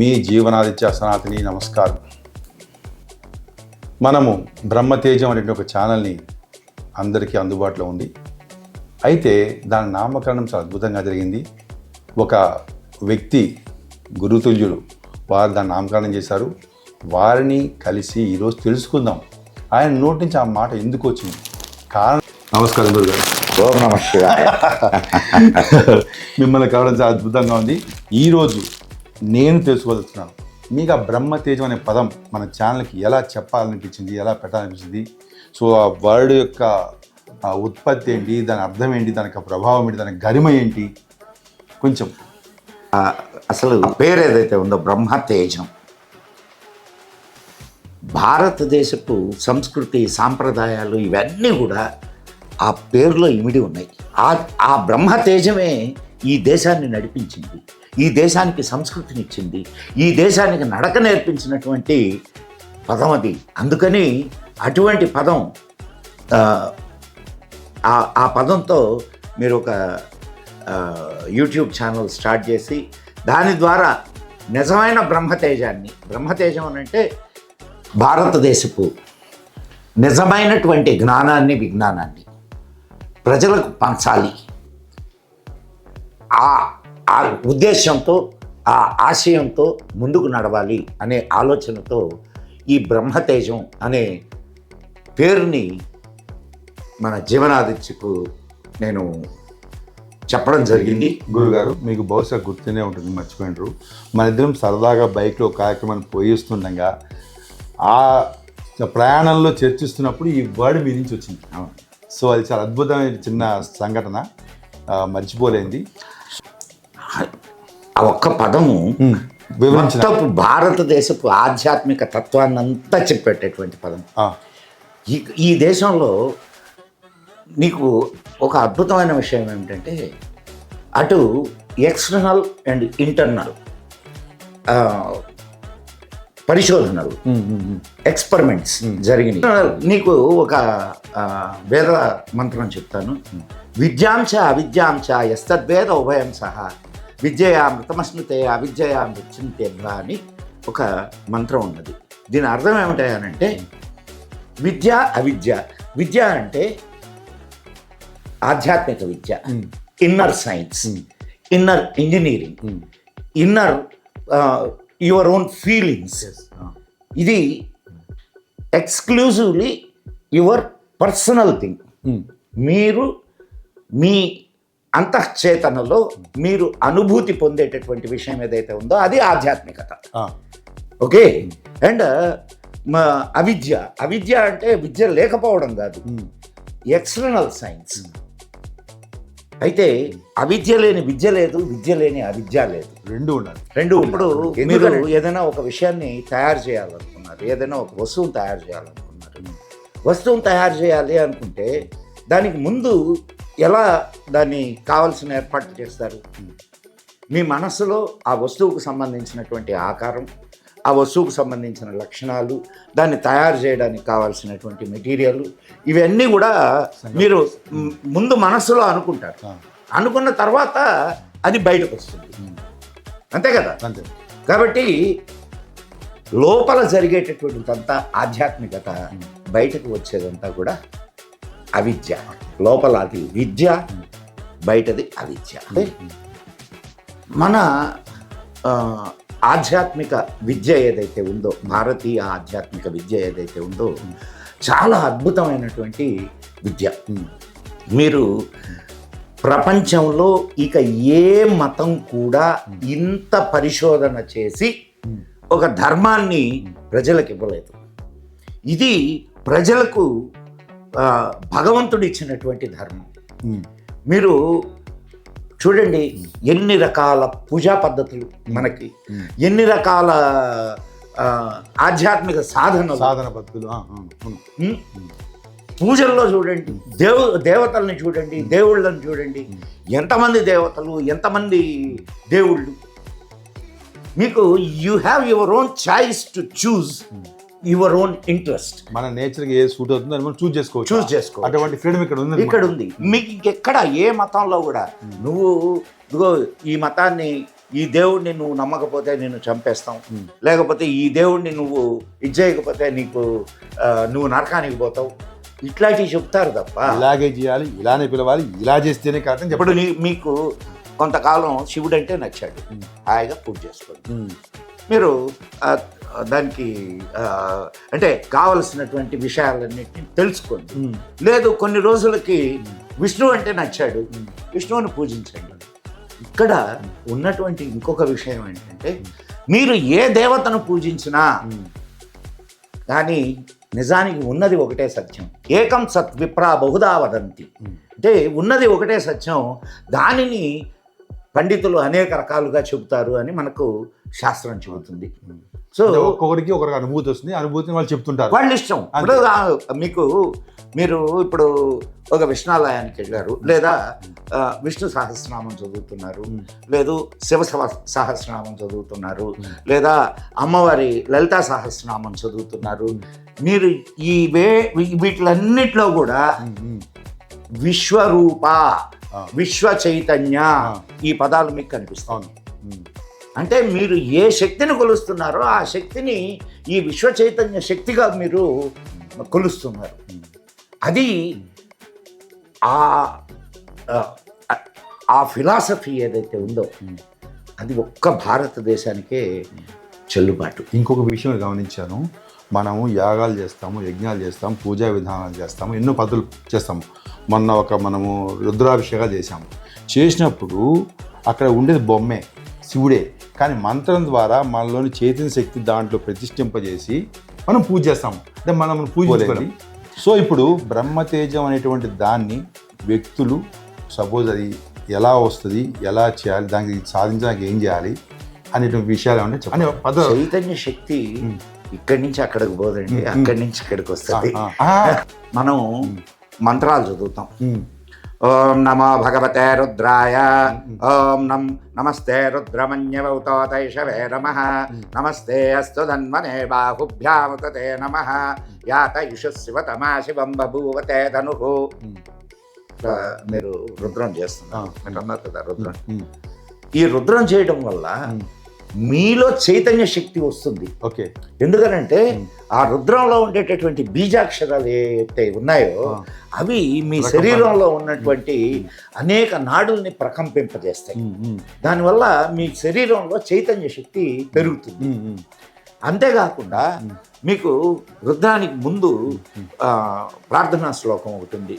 మీ జీవనాదిత్య సనాతని నమస్కారం. మనము బ్రహ్మతేజం అనే ఒక ఛానల్ని అందరికీ అందుబాటులో ఉంది. అయితే దాని నామకరణం చాలా అద్భుతంగా జరిగింది. ఒక వ్యక్తి గురుతుల్యులు వారు దాన్ని నామకరణం చేశారు. వారిని కలిసి ఈరోజు తెలుసుకుందాం ఆయన నోటి నుంచి ఆ మాట ఎందుకు వచ్చింది కారణం. నమస్కారం గురుగారు. ఓం నమః శివాయ. మిమ్మల్ని కలవడం చాలా అద్భుతంగా ఉంది. ఈరోజు నేను తెలుసుకోదలుచున్నాను, మీకు ఆ బ్రహ్మతేజం అనే పదం మన ఛానల్కి ఎలా చెప్పాలనిపించింది, ఎలా పెట్టాలనిపించింది, సో ఆ వర్డ్ యొక్క ఉత్పత్తి ఏంటి, దాని అర్థం ఏంటి, దానికి ప్రభావం ఏంటి, దాని గరిమ ఏంటి, కొంచెం అసలు పేరు ఏదైతే ఉందో బ్రహ్మతేజం, భారతదేశపు సంస్కృతి సాంప్రదాయాలు ఇవన్నీ కూడా ఆ పేరులో ఇమిడి ఉన్నాయి. ఆ బ్రహ్మతేజమే ఈ దేశాన్ని నడిపించింది, ఈ దేశానికి సంస్కృతినిచ్చింది, ఈ దేశానికి నడక నేర్పించినటువంటి పదం అది. అందుకని అటువంటి పదం, ఆ పదంతో మీరు ఒక యూట్యూబ్ ఛానల్ స్టార్ట్ చేసి దాని ద్వారా నిజమైన బ్రహ్మతేజం అని అంటే భారతదేశపు నిజమైనటువంటి జ్ఞానాన్ని, విజ్ఞానాన్ని ప్రజలకు పంచాలి, ఆ ఉద్దేశంతో, ఆ ఆశయంతో ముందుకు నడవాలి అనే ఆలోచనతో ఈ బ్రహ్మతేజం అనే పేరుని మన జీవనాదిత్యకు నేను చెప్పడం జరిగింది. గురుగారు, మీకు బహుశా గుర్తునే ఉంటుంది, మర్చిపోయినారు. మన ఇద్దరం సరదాగా బైక్లో కార్యక్రమాన్ని పోయిస్తుండగా ఆ ప్రయాణంలో చర్చిస్తున్నప్పుడు ఈ వర్డ్ మీ నుంచి వచ్చింది. సో అది చాలా అద్భుతమైన చిన్న సంఘటన, మర్చిపోలేంది. ఆ ఒక్క పదము మొత్తపు భారతదేశపు ఆధ్యాత్మిక తత్వాన్ని అంతా చెప్పేటటువంటి పదం. ఈ దేశంలో నీకు ఒక అద్భుతమైన విషయం ఏమిటంటే, అటు ఎక్స్టర్నల్ అండ్ ఇంటర్నల్ పరిశోధనలు, ఎక్స్పెరిమెంట్స్ జరిగినాయి. నీకు ఒక వేద మంత్రం చెప్తాను. విద్యాంశ అవిద్యాంశ యస్తద్వేద ఉభయం సహా విద్యయా మృతమస్మృతే అవిద్యయా మృత్యుంతేభ్య అని ఒక మంత్రం ఉన్నది. దీని అర్థం ఏమిటంటే విద్య అవిద్య. విద్య అంటే ఆధ్యాత్మిక విద్య, inner science, inner engineering, inner your own feelings. ఇది ఎక్స్క్లూజివ్లీ యువర్ పర్సనల్ థింగ్. మీరు మీ అంతఃచేతనలో మీరు అనుభూతి పొందేటటువంటి విషయం ఏదైతే ఉందో అది ఆధ్యాత్మికత. ఓకే. అండ్ అవిద్య అంటే విద్య లేకపోవడం కాదు, ఎక్స్టర్నల్ సైన్స్. అయితే అవిద్య లేని విద్య లేదు, విద్య లేని అవిద్య లేదు, రెండు ఉండాలి. ఇప్పుడు మీరు ఏదైనా ఒక విషయాన్ని తయారు చేయాలనుకున్నారు, ఏదైనా ఒక వస్తువును తయారు చేయాలనుకున్నారు. వస్తువును తయారు చేయాలి అనుకుంటే దానికి ముందు ఎలా దాన్ని కావలసిన ఏర్పాట్లు చేస్తారు? మీ మనస్సులో ఆ వస్తువుకు సంబంధించినటువంటి ఆకారం, ఆ వస్తువుకు సంబంధించిన లక్షణాలు, దాన్ని తయారు చేయడానికి కావాల్సినటువంటి మెటీరియల్, ఇవన్నీ కూడా మీరు ముందు మనస్సులో అనుకుంటారు. అనుకున్న తర్వాత అది బయటకు వస్తుంది, అంతే కదా? కాబట్టి లోపల జరిగేటటువంటిదంతా ఆధ్యాత్మికత, బయటకు వచ్చేదంతా కూడా అవిద్య. లోపల అది విద్య, బయటది అవిద్య. మన ఆధ్యాత్మిక విద్య ఏదైతే ఉందో, భారతీయ ఆధ్యాత్మిక విద్య ఏదైతే ఉందో, చాలా అద్భుతమైనటువంటి విద్య. మీరు ప్రపంచంలో ఇక ఏ మతం కూడా ఇంత పరిశోధన చేసి ఒక ధర్మాన్ని ప్రజలకు ఇవ్వలేదు. ఇది ప్రజలకు భగవంతుడు ఇచ్చినటువంటి ధర్మం. మీరు చూడండి, ఎన్ని రకాల పూజా పద్ధతులు మనకి, ఎన్ని రకాల ఆధ్యాత్మిక సాధన పద్ధతులు. పూజల్లో చూడండి, దేవతల్ని చూడండి, దేవుళ్ళని చూడండి, ఎంతమంది దేవతలు, ఎంతమంది దేవుళ్ళు. మీకు you have your own choice to choose your own interest. మన నేచర్కి ఏ సూట్ అవుతుందో మనం చూస్ చేసుకోవచ్చు. అటువంటి ఫ్రీడమ్ ఇక్కడ ఉంది. మీకు ఇంకెక్కడ ఏ మతంలో కూడా నువ్వు ఇదిగో ఈ మతాన్ని ఈ దేవుడిని నువ్వు నమ్మకపోతే నిన్ను చంపేస్తాం, లేకపోతే ఈ దేవుడిని నువ్వు ఇది చేయకపోతే నువ్వు నరకానికి పోతావు, ఇట్లాంటివి చెప్తారు తప్ప ఇలాగే చేయాలి, ఇలానే పిలవాలి, ఇలా చేస్తేనే కాదని ఇప్పుడు మీకు కొంతకాలం శివుడు అంటే నచ్చాడు, హాయిగా పూజ చేసుకోండి. మీరు దానికి అంటే కావలసినటువంటి విషయాలన్నిటిని తెలుసుకోండి. లేదు కొన్ని రోజులకి విష్ణువు అంటే నచ్చాడు, విష్ణువుని పూజించండి. ఇక్కడ ఉన్నటువంటి ఇంకొక విషయం ఏంటంటే మీరు ఏ దేవతను పూజించినా కానీ నిజానికి ఉన్నది ఒకటే సత్యం. ఏకం సత్ విప్రా బహుదా వదంతి. అంటే ఉన్నది ఒకటే సత్యం, దానిని పండితులు అనేక రకాలుగా చెబుతారు అని మనకు శాస్త్రం చెబుతుంది. సో ఒక్కొక్కరికి ఒకరికి అనుభూతి వస్తుంది, అనుభూతిని వాళ్ళు చెప్తుంటారు, వాళ్ళ ఇష్టం. ఇప్పుడు మీరు ఇప్పుడు ఒక విష్ణాలయానికి వెళ్ళారు, లేదా విష్ణు సహస్రనామం చదువుతున్నారు, లేదు శివ సహస్రనామం చదువుతున్నారు, లేదా అమ్మవారి లలితా సహస్రనామం చదువుతున్నారు. మీరు వీటిలన్నిట్లో కూడా విశ్వరూప, విశ్వ చైతన్య ఈ పదాలు మీకు కనిపిస్తాయి. అంటే మీరు ఏ శక్తిని కొలుస్తున్నారో ఆ శక్తిని ఈ విశ్వ చైతన్య శక్తిగా మీరు కొలుస్తున్నారు. అది ఆ ఫిలాసఫీ ఏదైతే ఉందో అది ఒక్క భారతదేశానికే చెల్లుబాటు. ఇంకొక విషయం గమనించాను, మనము యాగాలు చేస్తాము, యజ్ఞాలు చేస్తాము, పూజా విధానాలు చేస్తాము, ఎన్నో పద్ధతులు చేస్తాము. మనము రుద్రాభిషేకాలు చేసినప్పుడు అక్కడ ఉండేది బొమ్మే, శివుడే. కానీ మంత్రం ద్వారా మనలోని చైతన్య శక్తి దాంట్లో ప్రతిష్ఠింపజేసి మనం పూజ చేస్తాము, అంటే మనం పూజ. సో ఇప్పుడు బ్రహ్మతేజం అనేటువంటి దాన్ని వ్యక్తులు సపోజ్ అది ఎలా వస్తుంది, ఎలా చేయాలి, దానికి సాధించడానికి ఏం చేయాలి అనేటువంటి విషయాలు ఏమంటే చైతన్య శక్తి ఇక్కడి నుంచి అక్కడికి పోదండి, అక్కడి నుంచి ఇక్కడికి వస్తుంది. మనం మంత్రాలు చదువుతాం. ఓం నమో భగవతే రుద్రాయ, ఓం నమస్తే రుద్రమన్యవౌతోతైషవే నమః, నమస్తే అస్తు ధన్వనే బాహుభ్యాముతే నమః, యాత యుషస్వ తమా శివం బభూవతే ధనుః. మీరు రుద్రం చేస్తున్నారు, మీరు అన్నారు కదా రుద్రం. ఈ రుద్రం చేయడం వల్ల మీలో చైతన్య శక్తి వస్తుంది. ఓకే, ఎందుకనంటే ఆ రుద్రంలో ఉండేటటువంటి బీజాక్షరాలు ఏవైతే ఉన్నాయో అవి మీ శరీరంలో ఉన్నటువంటి అనేక నాడుల్ని ప్రకంపింపజేస్తాయి. దానివల్ల మీ శరీరంలో చైతన్య శక్తి పెరుగుతుంది. అంతేకాకుండా మీకు రుద్రానికి ముందు ప్రార్థనా శ్లోకం ఒకటి ఉంది.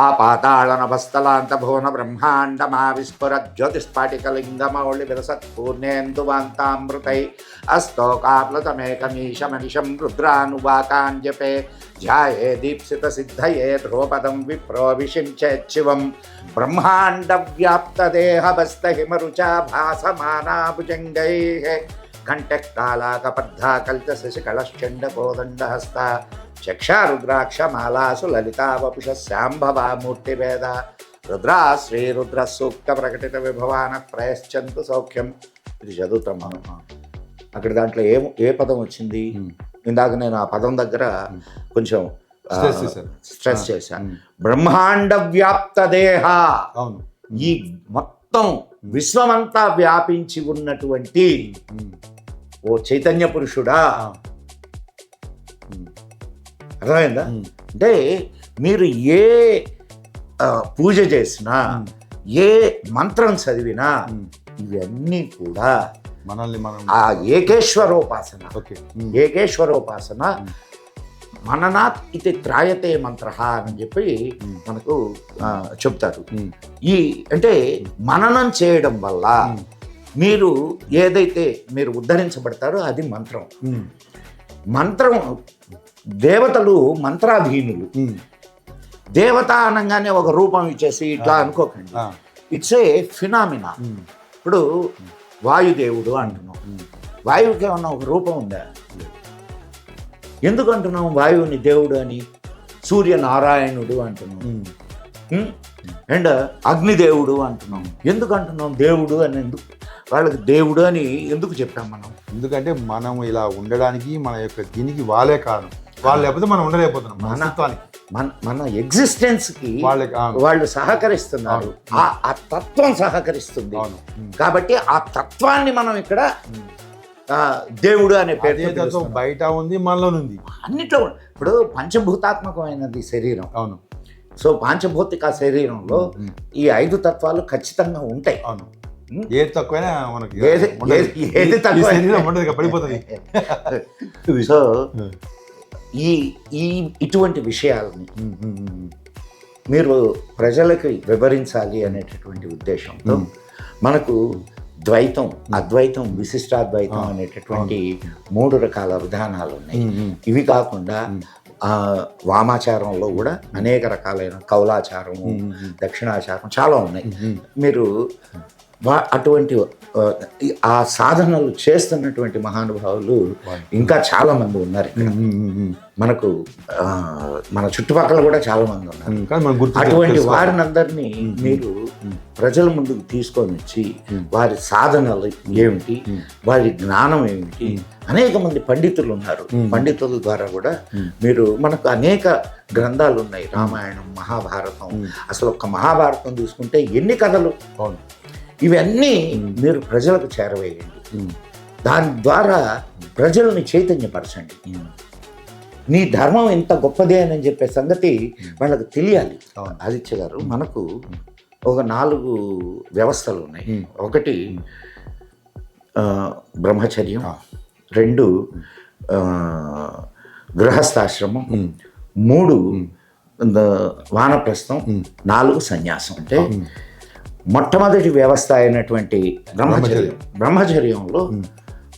ఆ పాతాళ నభస్థలాంత భువన బ్రహ్మాండమా విస్ఫుర జ్యోతిస్ఫాటికలింగమౌళి విరసత్ పూర్ణేందువాంతామృతై అస్తోకాప్లతమేకమీశమనిశం రుద్రానువాకాంజపే ధ్యాయే దీప్సిత సిద్ధయే ధ్రువపదం విప్రో విషించేచ్చివం బ్రహ్మాండ వ్యాప్త దేహభస్త హిమరుచా భాసమానా భుజంగైః కంఠకాలాకపద్ధా కల్త శశికళశ్చండ కోదండహస్త చక్షారుద్రాక్షమాలాసు లలితా వపుష శాంభవా మూర్తివేద రుద్రా శ్రీరుద్ర సూక్త ప్రకటిత విభవాన ప్రయశ్చంతు సౌఖ్యం. ఇది చదువుతాం మనం. అక్కడ దాంట్లో ఏ పదం వచ్చింది? ఇందాక నేను ఆ పదం దగ్గర కొంచెం స్ట్రెస్ చేశాను. బ్రహ్మాండ వ్యాప్త దేహ, ఈ మొత్తం విశ్వమంతా వ్యాపించి ఉన్నటువంటి ఓ చైతన్య పురుషుడా. అర్థమైందా? అంటే మీరు ఏ పూజ చేసినా, ఏ మంత్రం చదివినా ఇవన్నీ కూడా మనల్ని ఆ ఏకేశ్వరోపాసన. ఏకేశ్వరోపాసన మననాత్ ఇది త్రాయతే మంత్ర అని చెప్పి మనకు చెప్తారు. అంటే మననం చేయడం వల్ల మీరు ఏదైతే మీరు ఉద్ధరించబడతారో అది మంత్రం. మంత్రం దేవతలు మంత్రాధీనులు. దేవత అనగానే ఒక రూపం ఇచ్చేసి ఇట్లా అనుకోకండి. It's a phenomena. ఇప్పుడు వాయుదేవుడు అంటున్నాం, వాయువుకి ఏమన్నా ఒక రూపం ఉందా? ఎందుకు అంటున్నాం వాయువుని దేవుడు అని? సూర్యనారాయణుడు అంటున్నాం, అండ్ అగ్నిదేవుడు అంటున్నాం. ఎందుకు అంటున్నాం దేవుడు అని? ఎందుకు వాళ్ళకి దేవుడు అని ఎందుకు చెప్పాం మనం? ఎందుకంటే మనం ఇలా ఉండడానికి మన యొక్క దీనికి వాళ్ళే కారణం. వాళ్ళు లేకపోతే మనం ఉండలేకపోతున్నాం. మనత్వానికి మన ఎగ్జిస్టెన్స్కి వాళ్ళకి వాళ్ళు సహకరిస్తున్నారు, ఆ తత్వం సహకరిస్తుంది. అవును. కాబట్టి ఆ తత్వాన్ని మనం ఇక్కడ దేవుడు అనే పేరు బయట ఉంది, మనలో ఉంది, అన్నిట్లో. ఇప్పుడు పంచభూతాత్మకమైనది శరీరం. అవును. సో పాంచభౌతిక శరీరంలో ఈ 5 తత్వాలు ఖచ్చితంగా ఉంటాయి. అవును. ఏది తక్కువైనా మనకి ఏది తక్కువ పడిపోతుంది. సో ఇటువంటి విషయాలని మీరు ప్రజలకి వివరించాలి అనేటటువంటి ఉద్దేశంతో మనకు ద్వైతం, అద్వైతం, విశిష్టాద్వైతం అనేటటువంటి 3 రకాల విధానాలు ఉన్నాయి. ఇవి కాకుండా వామాచారంలో కూడా అనేక రకాలైన కౌలాచారము, దక్షిణాచారం చాలా ఉన్నాయి. మీరు అటువంటి ఆ సాధనలు చేస్తున్నటువంటి మహానుభావులు ఇంకా చాలా మంది ఉన్నారు ఇక్కడ. మనకు మన చుట్టుపక్కల కూడా చాలా మంది ఉన్నారు. అటువంటి వారిని అందరినీ మీరు ప్రజల ముందుకు తీసుకొని వచ్చి వారి సాధనలు ఏమిటి, వారి జ్ఞానం ఏమిటి, అనేక మంది పండితులు ఉన్నారు. పండితుల ద్వారా కూడా మీరు మనకు అనేక గ్రంథాలు ఉన్నాయి. రామాయణం, మహాభారతం. అసలు ఒక్క మహాభారతం తీసుకుంటే ఎన్ని కథలు. ఇవన్నీ మీరు ప్రజలకు చేరవేయండి. దాని ద్వారా ప్రజల్ని చైతన్యపరచండి. నీ ధర్మం ఎంత గొప్పదే అని చెప్పే సంగతి వాళ్ళకు తెలియాలి. ఆదిత్య గారు, మనకు ఒక 4 వ్యవస్థలు ఉన్నాయి. ఒకటి బ్రహ్మచర్యం, 2 గృహస్థాశ్రమం, 3 వానప్రస్థం, 4 సన్యాసం. అంటే మొట్టమొదటి వ్యవస్థ అయినటువంటి బ్రహ్మచర్యంలో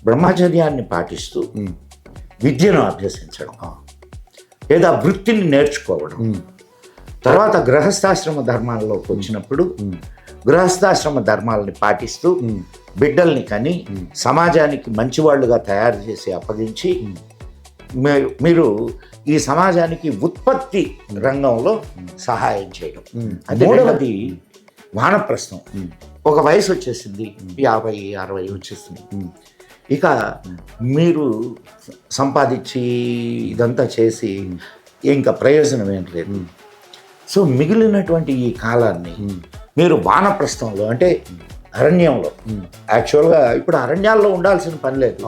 బ్రహ్మచర్యాన్ని పాటిస్తూ విద్యను అభ్యసించడం లేదా వృత్తిని నేర్చుకోవడం. తర్వాత గృహస్థాశ్రమ ధర్మాల్లోకి వచ్చినప్పుడు గృహస్థాశ్రమ ధర్మాలని పాటిస్తూ బిడ్డల్ని కని సమాజానికి మంచివాళ్ళుగా తయారు చేసి అప్పగించి మీరు ఈ సమాజానికి ఉత్పత్తి రంగంలో సహాయం చేయడం. మూడవది వానప్రస్థం. ఒక వయసు వచ్చేసింది, 50-60 వచ్చేసింది. ఇక మీరు సంపాదించి ఇదంతా చేసి ఇంకా ప్రయోజనం ఏం లేదు. సో మిగిలినటువంటి ఈ కాలాన్ని మీరు వానప్రస్థంలో, అంటే అరణ్యంలో, యాక్చువల్గా ఇప్పుడు అరణ్యాల్లో ఉండాల్సిన పని లేదు,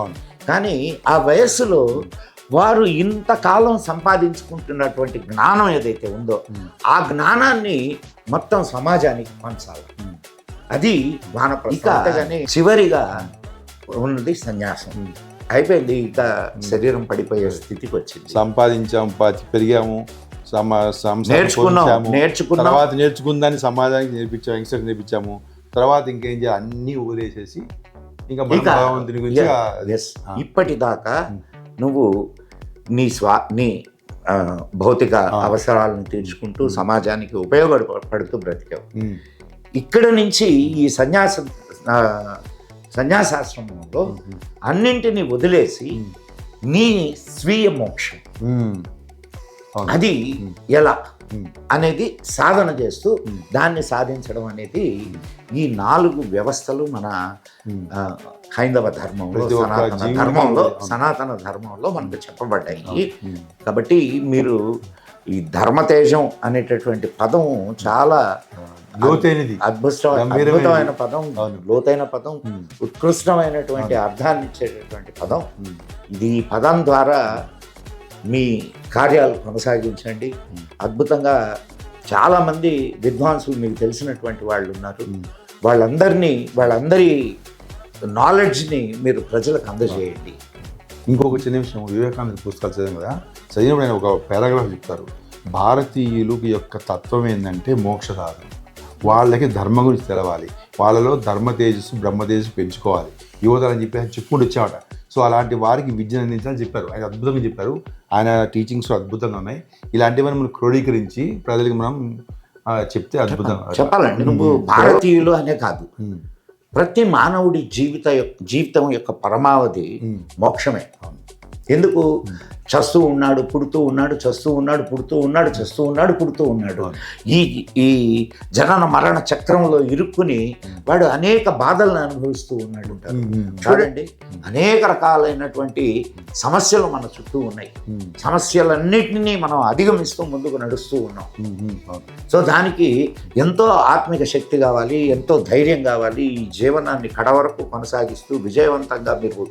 కానీ ఆ వయస్సులో వారు ఇంతకాలం సంపాదించుకుంటున్నటువంటి జ్ఞానం ఏదైతే ఉందో ఆ జ్ఞానాన్ని మొత్తం సమాజానికి పంచాలి. అది వానప్రస్థం. చివరిగా ఉన్నది సన్యాసం. అయిపోయింది. ఇక శరీరం పడిపోయే స్థితికి వచ్చింది. సంపాదించాము, పెరిగాము, నేర్చుకున్నాం, తర్వాత నేర్చుకుందాన్ని సమాజానికి నేర్పించాము, యంగ్స్టర్స్ నేర్పించాము. తర్వాత ఇంకేం చేయాలి, అన్నీ వదిలేసేసి ఇంకా భగవంతుని గురించి. ఇప్పటిదాకా నువ్వు నీ భౌతిక అవసరాలను తీర్చుకుంటూ సమాజానికి ఉపయోగపడుతూ బ్రతికావు. ఇక్కడ నుంచి ఈ సన్యాసాశ్రమంలో అన్నింటినీ వదిలేసి నీ స్వీయ మోక్షం అది ఎలా అనేది సాధన చేస్తూ దాన్ని సాధించడం అనేది ఈ 4 వ్యవస్థలు మన హైందవ ధర్మంలో, సనాతన ధర్మంలో మనకు చెప్పబడ్డాయి. కాబట్టి మీరు ఈ ధర్మతేజం అనేటటువంటి పదం చాలా లోతైనది, అద్భుతమైన పదం, లోతైన పదం, ఉత్కృష్టమైనటువంటి అర్థాన్ని ఇచ్చేటటువంటి పదం. ఇది ఈ పదం ద్వారా మీ కార్యాలు కొనసాగించండి. అద్భుతంగా చాలామంది విద్వాంసులు మీకు తెలిసినటువంటి వాళ్ళు ఉన్నారు. వాళ్ళందరి నాలెడ్జ్ని మీరు ప్రజలకు అందజేయండి. ఇంకొక చిన్న విషయం, వివేకానంద పుస్తకాలు చదివాం కదా, చదివినప్పుడు ఆయన ఒక పారాగ్రాఫ్ చెప్తారు. భారతీయులు యొక్క తత్వం ఏంటంటే మోక్ష సాధన. వాళ్ళకి ధర్మం గురించి తెలవాలి, వాళ్ళలో ధర్మ తేజస్సు, బ్రహ్మ తేజస్సు పెంచుకోవాలి యువతలు అని చెప్పి ఆయన చెప్పుకుంటూ వచ్చామట. సో అలాంటి వారికి విద్యను అందించాలని చెప్పారు. ఆయన అద్భుతంగా చెప్పారు. ఆయన టీచింగ్స్ అద్భుతంగా ఉన్నాయి. ఇలాంటివన్నీ మనం క్రోడీకరించి ప్రజలకు మనం చెప్తే అద్భుతంగా చెప్పాలండి. నువ్వు భారతీయులు అనే కాదు, ప్రతి మానవుడి జీవితం యొక్క పరమావధి మోక్షమే. ఎందుకు? చస్తూ ఉన్నాడు, పుడుతూ ఉన్నాడు, చస్తూ ఉన్నాడు, పుడుతూ ఉన్నాడు, చస్తూ ఉన్నాడు, పుడుతూ ఉన్నాడు. ఈ ఈ జనన మరణ చక్రంలో ఇరుక్కుని వాడు అనేక బాధలను అనుభవిస్తూ ఉన్నాడు. చూడండి, అనేక రకాలైనటువంటి సమస్యలు మన చుట్టూ ఉన్నాయి. సమస్యలన్నిటినీ మనం అధిగమిస్తూ ముందుకు నడుస్తూ ఉన్నాం. సో దానికి ఎంతో ఆత్మిక శక్తి కావాలి, ఎంతో ధైర్యం కావాలి. ఈ జీవనాన్ని కడవరకు కొనసాగిస్తూ విజయవంతంగా మీరు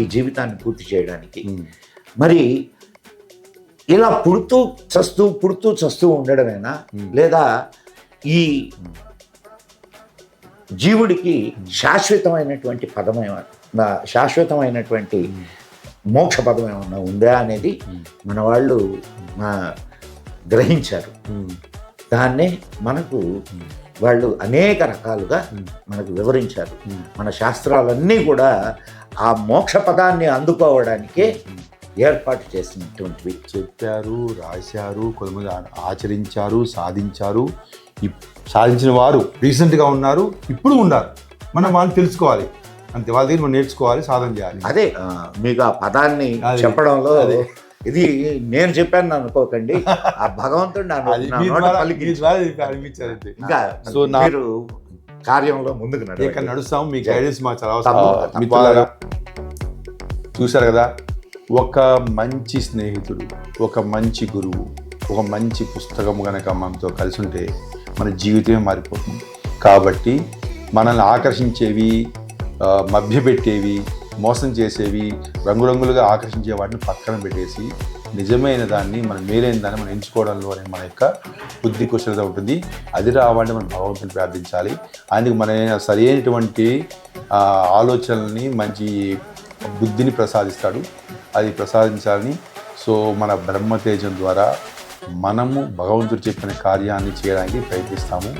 ఈ జీవితాన్ని పూర్తి చేయడానికి. మరి ఇలా పుడుతూ చస్తూ ఉండడమేనా, లేదా ఈ జీవుడికి శాశ్వతమైనటువంటి శాశ్వతమైనటువంటి మోక్ష పదం ఏమన్నా ఉందా అనేది మన వాళ్ళు గ్రహించారు. దాన్నే మనకు వాళ్ళు అనేక రకాలుగా మనకు వివరించారు. మన శాస్త్రాలన్నీ కూడా ఆ మోక్ష పదాన్ని అందుకోవడానికే ఏర్పాటు చేసినటువంటివి. చెప్పారు, రాశారు, కొంతమంది ఆచరించారు, సాధించారు. సాధించిన వారు రీసెంట్గా ఉన్నారు, ఇప్పుడు ఉన్నారు. మనం వాళ్ళు తెలుసుకోవాలి, అంతే. వాళ్ళ దగ్గర మనం నేర్చుకోవాలి, సాధన చేయాలి. అదే మీకు ఆ పదాన్ని చెప్పడంలో ఇది నేను చెప్పాను అనుకోకండి, ఆ భగవంతుడు ఇంకా మీరు కార్యంలో ముందుకు నడుస్తాం. మీ గైడెన్స్ మాకు చాలా అవసరం. చూశారు కదా, ఒక మంచి స్నేహితుడు, ఒక మంచి గురువు, ఒక మంచి పుస్తకం కనుక మనతో కలిసి ఉంటే మన జీవితమే మారిపోతుంది. కాబట్టి మనల్ని ఆకర్షించేవి, మభ్యపెట్టేవి, మోసం చేసేవి, రంగురంగులుగా ఆకర్షించే వాటిని పక్కన పెట్టేసి నిజమైన దాన్ని, మన మేలైన దాన్ని మనం ఎంచుకోవడంలోనే మన యొక్క బుద్ధి కుశలత ఉంటుంది. అది రావాలంటే మనం భగవంతుని ప్రార్థించాలి. అందుకు మన సరైనటువంటి ఆలోచనల్ని, మంచి బుద్ధిని ప్రసాదిస్తాడు. అది ప్రసాదించాలని సో మన బ్రహ్మతేజం ద్వారా మనము భగవంతుడు చెప్పిన కార్యాన్ని చేయడానికి ప్రయత్నిస్తాము.